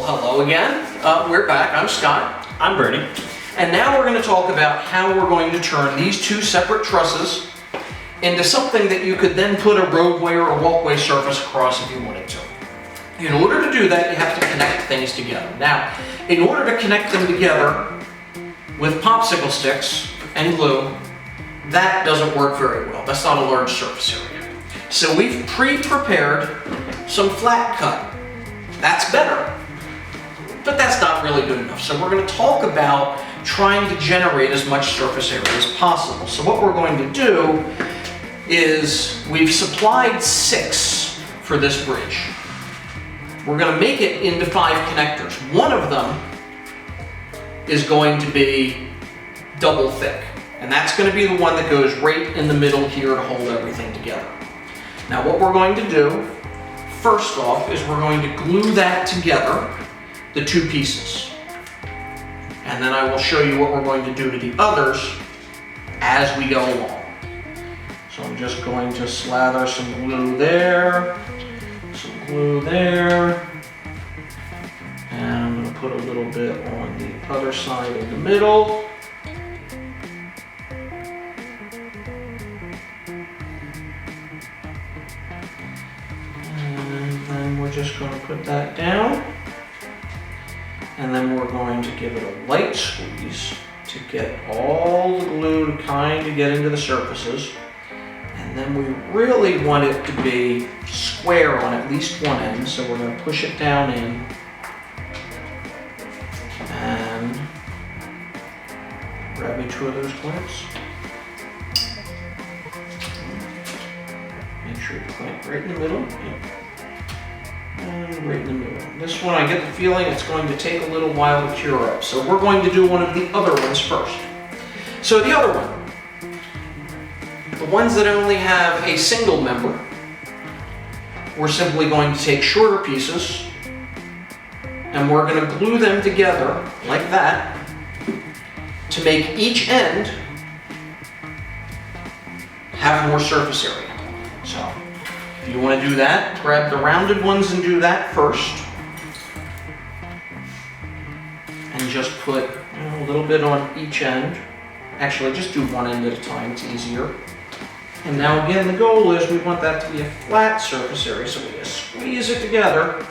Well, hello again. We're back. I'm Scott. I'm Bernie. And now we're going to talk about how we're going to turn these two separate trusses into something that you could then put a roadway or a walkway surface across if you wanted to. In order to do that, you have to connect things together. Now, in order to connect them together with popsicle sticks and glue, that doesn't work very well. That's not a large surface area. So we've pre-prepared some flat cut. That's better, but that's not really good enough. So we're going to talk about trying to generate as much surface area as possible. So what we're going to do is we've supplied 6 for this bridge. We're going to make it into 5 connectors. One of them is going to be double thick, and that's going to be the one that goes right in the middle here to hold everything together. Now what we're going to do first off is we're going to glue that together, the 2 pieces. And then I will show you what we're going to do to the others as we go along. So I'm just going to slather some glue there, some glue there, and I'm going to put a little bit on the other side in the middle. We're just going to put that down, and then we're going to give it a light squeeze to get all the glue to kind of get into the surfaces. And then we really want it to be square on at least one end, so we're going to push it down in and grab each of those clamps. Make sure you clamp right in the middle. And right in the middle. This one, I get the feeling it's going to take a little while to cure up. So we're going to do one of the other ones first. So the other one, the ones that only have a single member, we're simply going to take shorter pieces and we're going to glue them together like that to make each end have more surface area. So if you want to do that, grab the rounded ones and do that first. And just put a little bit on each end. Actually, just do one end at a time, it's easier. And now again, the goal is we want that to be a flat surface area, so we just squeeze it together,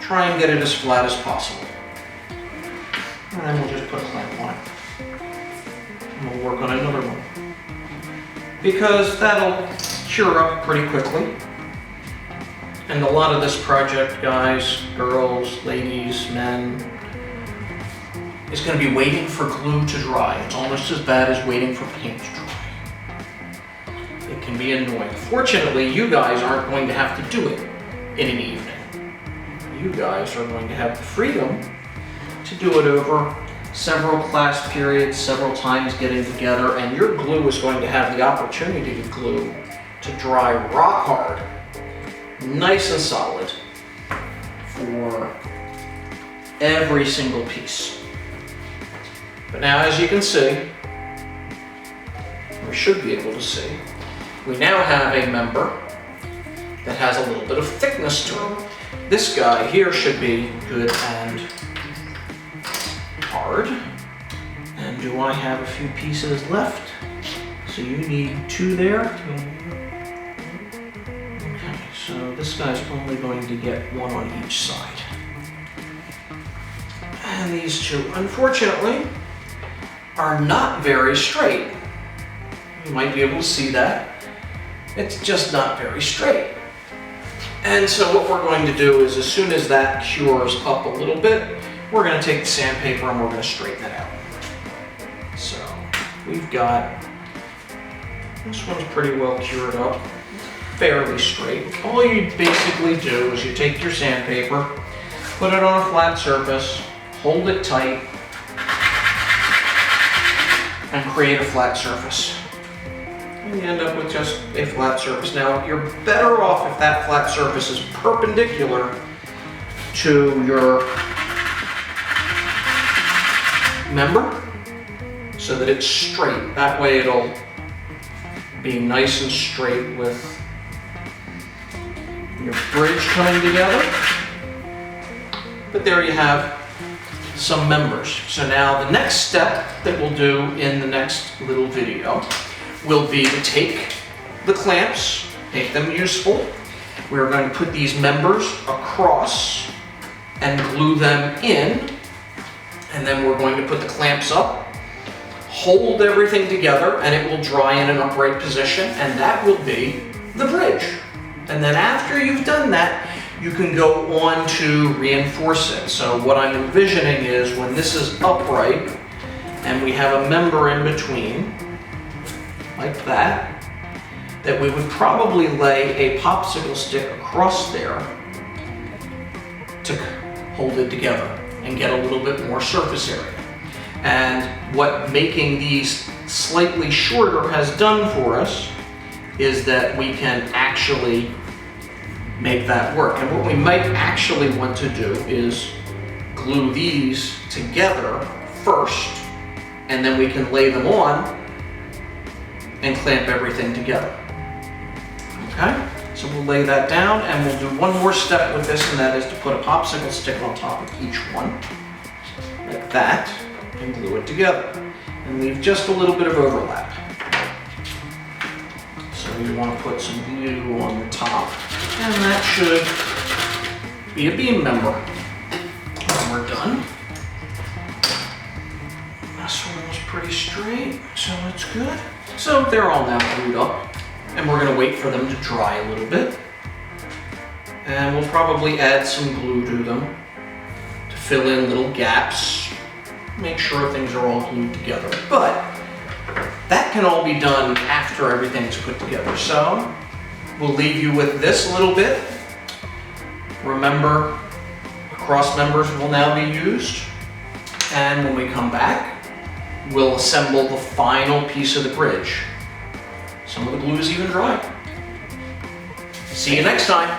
try and get it as flat as possible. And then we'll just put a clamp on it. And we'll work on another one, because that'll cure up pretty quickly. And a lot of this project, guys, girls, ladies, men, is going to be waiting for glue to dry. It's almost as bad as waiting for paint to dry. It can be annoying. Fortunately, you guys aren't going to have to do it in an evening. You guys are going to have the freedom to do it over several class periods, several times getting together, and your glue is going to have the opportunity to glue to dry rock hard, nice and solid for every single piece. But now, as you can see, or should be able to see, we now have a member that has a little bit of thickness to it. This guy here should be good and hard. And do I have a few pieces left? So you need 2 there. So this guy's only going to get 1 on each side. And these 2, unfortunately, are not very straight. You might be able to see that. It's just not very straight. And so what we're going to do is, as soon as that cures up a little bit, we're going to take the sandpaper and we're going to straighten it out. So we've got, this one's pretty well cured up. Fairly straight. All you basically do is you take your sandpaper, put it on a flat surface, hold it tight, and create a flat surface. And you end up with just a flat surface. Now, you're better off if that flat surface is perpendicular to your member, so that it's straight. That way it'll be nice and straight with your bridge coming together. But there you have some members. So now the next step that we'll do in the next little video will be to take the clamps, make them useful. We're going to put these members across and glue them in, and then we're going to put the clamps up, hold everything together, and it will dry in an upright position, and that will be the bridge. And then after you've done that, you can go on to reinforce it. So what I'm envisioning is when this is upright and we have a member in between, like that, that we would probably lay a popsicle stick across there to hold it together and get a little bit more surface area. And what making these slightly shorter has done for us is that we can actually make that work. And what we might actually want to do is glue these together first, and then we can lay them on and clamp everything together. Okay, so we'll lay that down, and we'll do one more step with this, and that is to put a popsicle stick on top of each one, like that, and glue it together, and leave just a little bit of overlap. So we want to put some glue on the top, and that should be a beam member. When we're done. This one was pretty straight, so it's good. So they're all now glued up, and we're going to wait for them to dry a little bit. And we'll probably add some glue to them to fill in little gaps, make sure things are all glued together. But that can all be done after everything's put together. So we'll leave you with this a little bit. Remember, cross members will now be used. And when we come back, we'll assemble the final piece of the bridge. Some of the glue is even dry. See you next time.